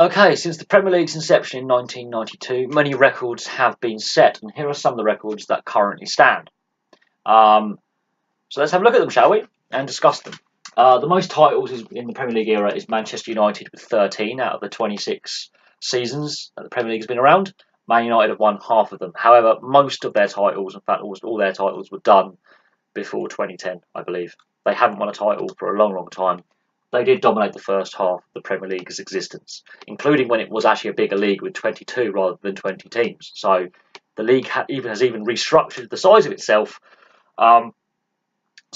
Okay, since the Premier League's inception in 1992, many records have been set, and here are some of the records that currently stand. So let's have a look at them, shall we, and discuss them. The most titles in the Premier League era is Manchester United with 13 out of the 26 seasons that the Premier League has been around. Man United have won half of them. However, most of their titles, in fact, almost all their titles were done before 2010, I believe. They haven't won a title for a long, long time. They did dominate the first half of the Premier League's existence, including when it was actually a bigger league with 22 rather than 20 teams. So the league has even restructured the size of itself. So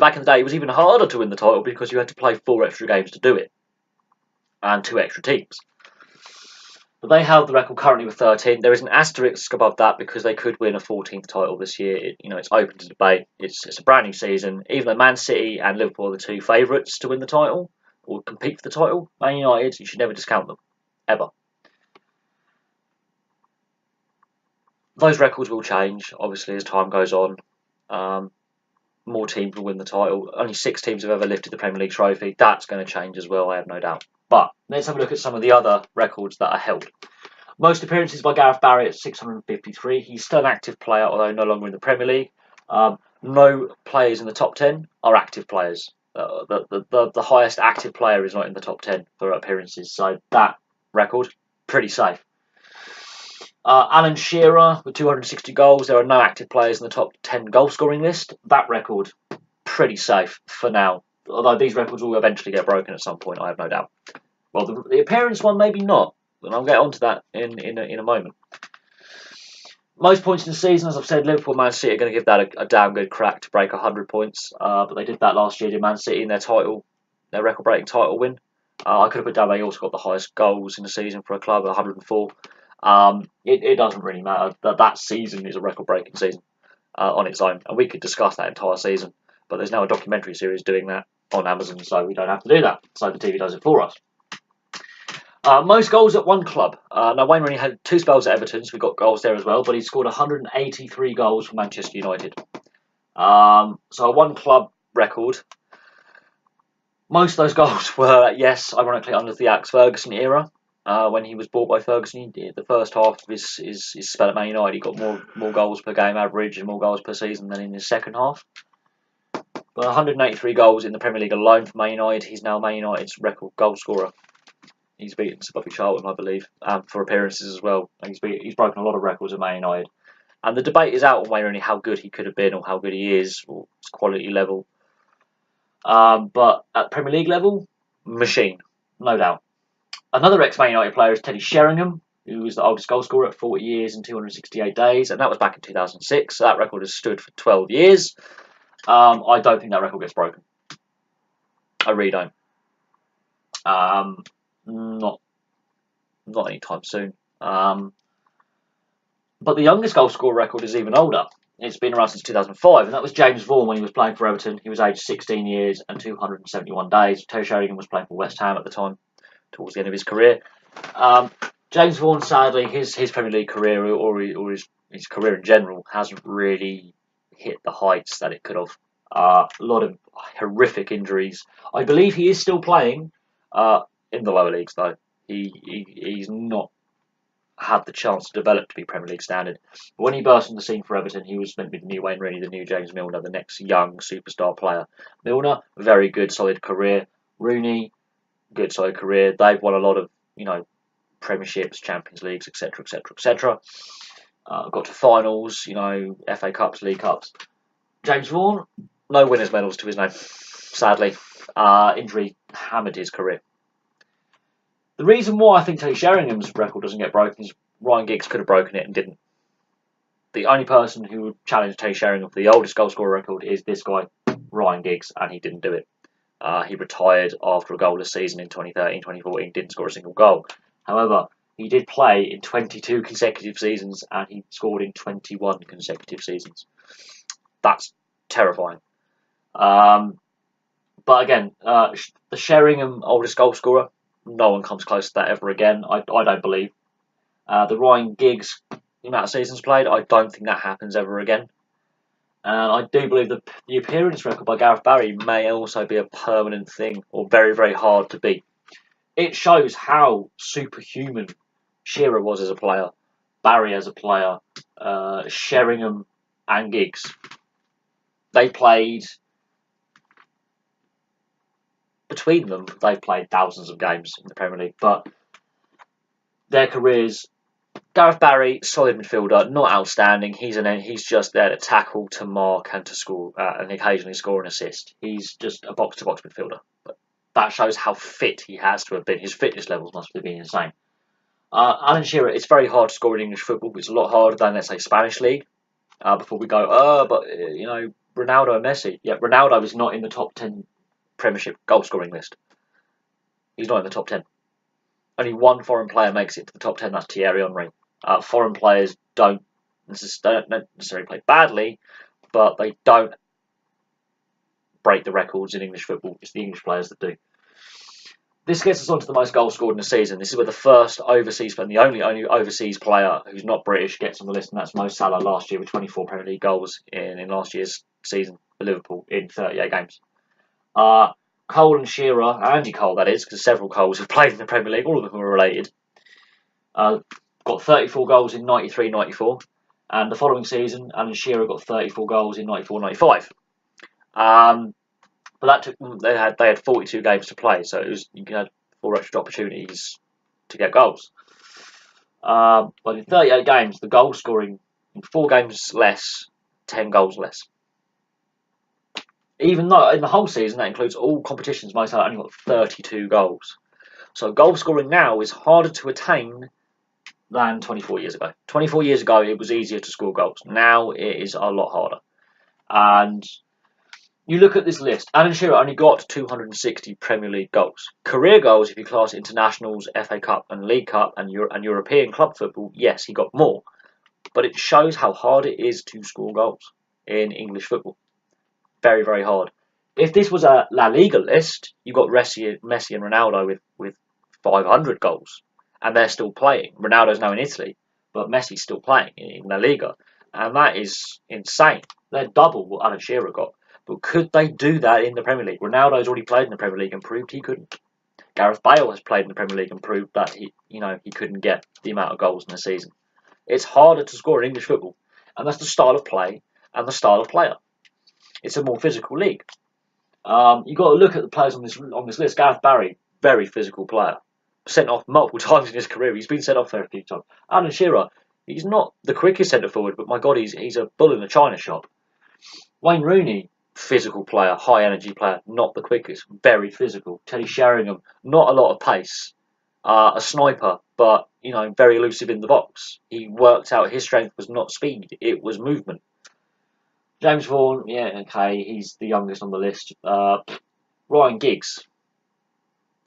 back in the day, it was even harder to win the title because you had to play 4 extra games to do it, and 2 extra teams. But they held the record currently with 13. There is an asterisk above that because they could win a 14th title this year. It's open to debate. It's a brand new season. Even though Man City and Liverpool are the 2 favourites to win the title or compete for the title, Man United, you should never discount them, ever. Those records will change, obviously, as time goes on. More teams will win the title. Only 6 teams have ever lifted the Premier League trophy. That's going to change as well, I have no doubt. But let's have a look at some of the other records that are held. Most appearances by Gareth Barry at 653. He's still an active player, although no longer in the Premier League. No players in the top 10 are active players. The highest active player is not in the top 10 for appearances, so that record, pretty safe. Alan Shearer with 260 goals. There are no active players in the top 10 goal scoring list. That record, pretty safe for now. Although these records will eventually get broken at some point, I have no doubt. Well, the appearance one, maybe not. And I'll get onto that in a moment. Most points in the season, as I've said, Liverpool and Man City are going to give that a damn good crack to break 100 points. But they did that last year, did Man City, in their record-breaking title win. I could have put down they also got the highest goals in the season for a club, 104. It doesn't really matter. That season is a record-breaking season on its own. And we could discuss that entire season. But there's now a documentary series doing that on Amazon, so we don't have to do that. So the TV does it for us. Most goals at one club. Now, Wayne Rooney had 2 spells at Everton, so we got goals there as well, but he scored 183 goals for Manchester United. So a one-club record. Most of those goals were, yes, ironically, under the Alex Ferguson era. When he was bought by Ferguson, the first half of his spell at Man United, he got more goals per game average and more goals per season than in his second half. But 183 goals in the Premier League alone for Man United. He's now Man United's record goal scorer. He's beaten Sir Bobby Charlton, I believe, for appearances as well. He's broken a lot of records at Man United. And the debate is out on Wayne Rooney how good he could have been or how good he is, or his quality level. But at Premier League level, machine, no doubt. Another ex-Man United player is Teddy Sheringham, who was the oldest goal scorer at 40 years and 268 days, and that was back in 2006. So that record has stood for 12 years. I don't think that record gets broken. I really don't. Not anytime soon. But the youngest goal scorer record is even older. It's been around since 2005, and that was James Vaughan when he was playing for Everton. He was aged 16 years and 271 days. Teddy Sheringham was playing for West Ham at the time, towards the end of his career. James Vaughan, sadly, his Premier League career or his career in general hasn't really hit the heights that it could have. A lot of horrific injuries. I believe he is still playing in the lower leagues, though. He's not had the chance to develop to be Premier League standard. But when he burst on the scene for Everton, he was meant to be the new Wayne Rooney, the new James Milner, the next young superstar player. Milner, very good, solid career. Rooney, good, solid career. They've won a lot of, Premierships, Champions Leagues, etc., etc., etc. Got to finals, FA Cups, League Cups. James Vaughan, no winners' medals to his name, sadly. Injury hammered his career. The reason why I think Teddy Sheringham's record doesn't get broken is Ryan Giggs could have broken it and didn't. The only person who would challenge Teddy Sheringham for the oldest goal scorer record is this guy, Ryan Giggs, and he didn't do it. He retired after a goalless season in 2013, 2014, didn't score a single goal. However, he did play in 22 consecutive seasons and he scored in 21 consecutive seasons. That's terrifying. But again, the Sheringham oldest goal scorer, no one comes close to that ever again, I don't believe. The Ryan Giggs, the amount of seasons played, I don't think that happens ever again. And I do believe that the appearance record by Gareth Barry may also be a permanent thing, or very, very hard to beat. It shows how superhuman Shearer was as a player, Barry as a player, Sheringham and Giggs. They played, between them, they've played thousands of games in the Premier League, but their careers, Gareth Barry, solid midfielder, not outstanding. He's just there to tackle, to mark, and to score, and occasionally score an assist. He's just a box-to-box midfielder. But that shows how fit he has to have been. His fitness levels must have been insane. Alan Shearer, it's very hard to score in English football. It's a lot harder than, let's say, Spanish league. Before we go, Ronaldo and Messi. Yeah, Ronaldo is not in the top 10 Premiership goal scoring list. He's not in the top 10. Only one foreign player makes it to the top 10. That's Thierry Henry. Foreign players don't necessarily play badly, but they don't break the records in English football. It's the English players that do. This gets us on to the most goals scored in a season. This is where the first overseas player, and the only overseas player who's not British, gets on the list, and that's Mo Salah last year with 24 Premier League goals in last year's season for Liverpool in 38 games. Cole and Shearer, Andy Cole that is, because several Coles have played in the Premier League, all of them are related. Got 34 goals in 93-94, and the following season, Alan Shearer got 34 goals in 94-95. But that took them, they had 42 games to play, so you had 4 extra opportunities to get goals. But in 38 games, the goal scoring in 4 games less, 10 goals less. Even though in the whole season, that includes all competitions, Mo Salah only got 32 goals. So goal scoring now is harder to attain than 24 years ago. 24 years ago, it was easier to score goals. Now it is a lot harder. And you look at this list, Alan Shearer only got 260 Premier League goals. Career goals, if you class internationals, FA Cup and League Cup and European club football, yes, he got more. But it shows how hard it is to score goals in English football. Very, very hard. If this was a La Liga list, you've got Messi and Ronaldo with 500 goals, and they're still playing. Ronaldo's now in Italy, but Messi's still playing in La Liga, and that is insane. They're double what Alan Shearer got. But could they do that in the Premier League? Ronaldo's already played in the Premier League and proved he couldn't. Gareth Bale has played in the Premier League and proved that he couldn't get the amount of goals in a season. It's harder to score in English football, and that's the style of play and the style of player. It's a more physical league. You've got to look at the players on this list. Gareth Barry, very physical player. Sent off multiple times in his career. He's been sent off there a few times. Alan Shearer, he's not the quickest centre forward, but my God, he's a bull in a china shop. Wayne Rooney, physical player, high energy player, not the quickest, very physical. Teddy Sheringham, not a lot of pace. A sniper, but very elusive in the box. He worked out his strength was not speed, it was movement. James Vaughan, yeah, okay, he's the youngest on the list. Ryan Giggs,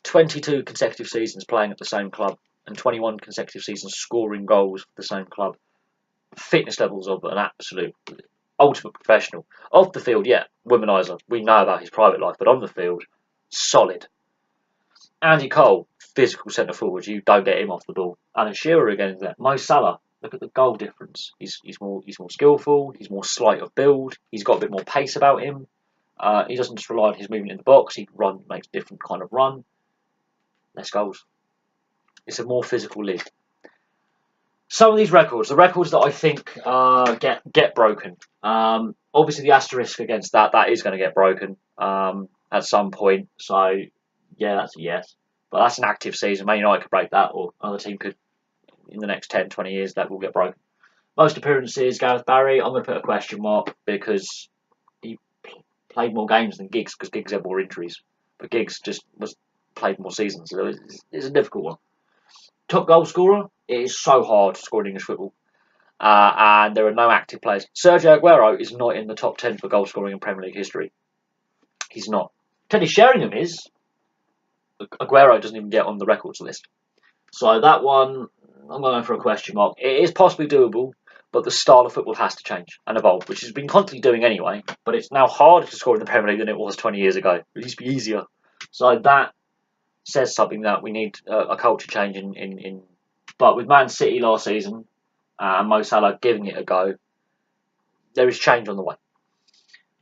22 consecutive seasons playing at the same club and 21 consecutive seasons scoring goals for the same club. Fitness levels of an absolute ultimate professional. Off the field, yeah, womanizer. We know about his private life, but on the field, solid. Andy Cole, physical centre forward. You don't get him off the ball. Alan Shearer again is there. Mo Salah. Look at the goal difference. He's more skillful. He's more slight of build. He's got a bit more pace about him. He doesn't just rely on his movement in the box. He makes a different kind of run. Less goals. It's a more physical league. Some of these records, the records that I think get broken. Obviously, the asterisk against that is going to get broken at some point. So yeah, that's a yes. But that's an active season. Man United could break that, or another team could. In the next 10, 20 years, that will get broken. Most appearances, Gareth Barry, I'm going to put a question mark because he played more games than Giggs because Giggs had more injuries. But Giggs just played more seasons, so it's a difficult one. Top goal scorer, it is so hard to score in English football. And there are no active players. Sergio Aguero is not in the top 10 for goal scoring in Premier League history. He's not. Teddy Sheringham is. Aguero doesn't even get on the records list. So that one, I'm going for a question mark. It is possibly doable, but the style of football has to change and evolve, which has been constantly doing anyway. But it's now harder to score in the Premier League than it was 20 years ago. It used to be easier. So that says something that we need a culture change in. But with Man City last season and Mo Salah giving it a go, there is change on the way.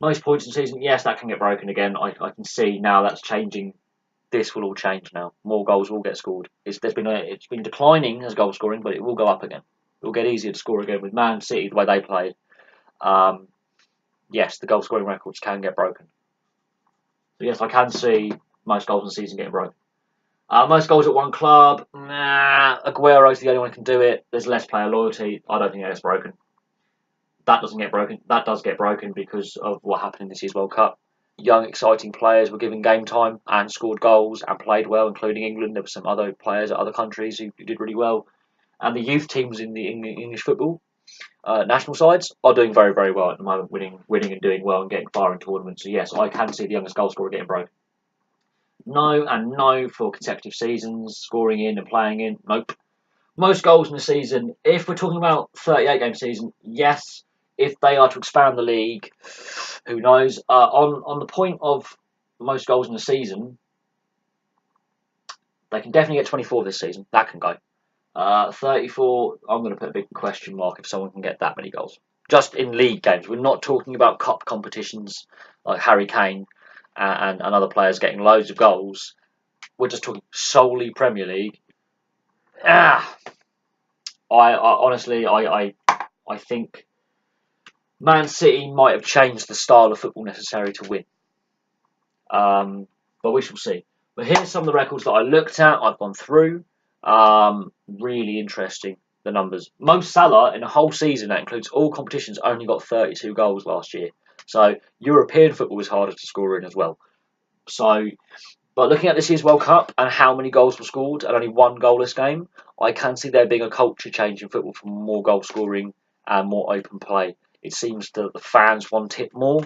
Most points in the season, yes, that can get broken again. I can see now that's changing this will all change now. More goals will get scored. It's been declining as goal scoring, but it will go up again. It will get easier to score again with Man City the way they played. Yes, the goal scoring records can get broken. So yes, I can see most goals in the season getting broken. Most goals at one club. Aguero's the only one who can do it. There's less player loyalty. I don't think that gets broken. That doesn't get broken. That does get broken because of what happened in this year's World Cup. Young, exciting players were given game time and scored goals and played well, including England. There were some other players at other countries who did really well. And the youth teams in the English football national sides are doing very, very well at the moment, winning and doing well and getting far in tournaments. So yes, I can see the youngest goal scorer getting broken. No and no for consecutive seasons, scoring in and playing in. Nope. Most goals in the season, if we're talking about 38-game season, yes. If they are to expand the league, who knows? On the point of most goals in the season, they can definitely get 24 this season. That can go. 34, I'm going to put a big question mark if someone can get that many goals. Just in league games. We're not talking about cup competitions like Harry Kane and other players getting loads of goals. We're just talking solely Premier League. I honestly think Man City might have changed the style of football necessary to win. But we shall see. But here's some of the records that I looked at, I've gone through. Really interesting, the numbers. Mo Salah, in a whole season, that includes all competitions, only got 32 goals last year. So European football was harder to score in as well. So, but looking at this year's World Cup and how many goals were scored and only one goalless game, I can see there being a culture change in football for more goal scoring and more open play. It seems that the fans want it more.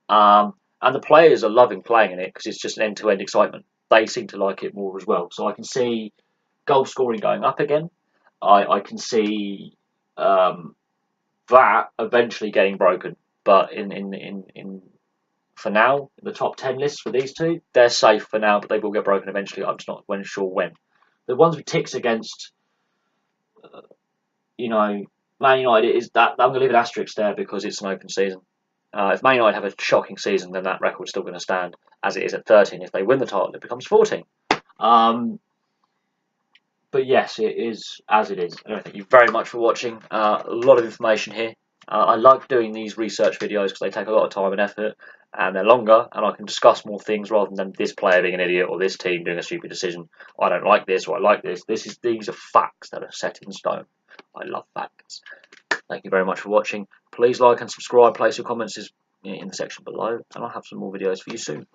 And the players are loving playing in it because it's just an end-to-end excitement. They seem to like it more as well. So I can see goal scoring going up again. I can see that eventually getting broken. But for now, the top 10 lists for these two, they're safe for now, but they will get broken eventually. I'm just not sure when. The ones with ticks against, Man United is that I'm going to leave an asterisk there because it's an open season. If Man United have a shocking season, then that record's still going to stand as it is at 13. If they win the title, it becomes 14. But yes, it is as it is. Anyway, thank you very much for watching. A lot of information here. I like doing these research videos because they take a lot of time and effort, and they're longer, and I can discuss more things rather than this player being an idiot or this team doing a stupid decision. I don't like this or I like this. These are facts that are set in stone. I love facts. Thank you very much for watching. Please like and subscribe. Place your comments in the section below, and I'll have some more videos for you soon.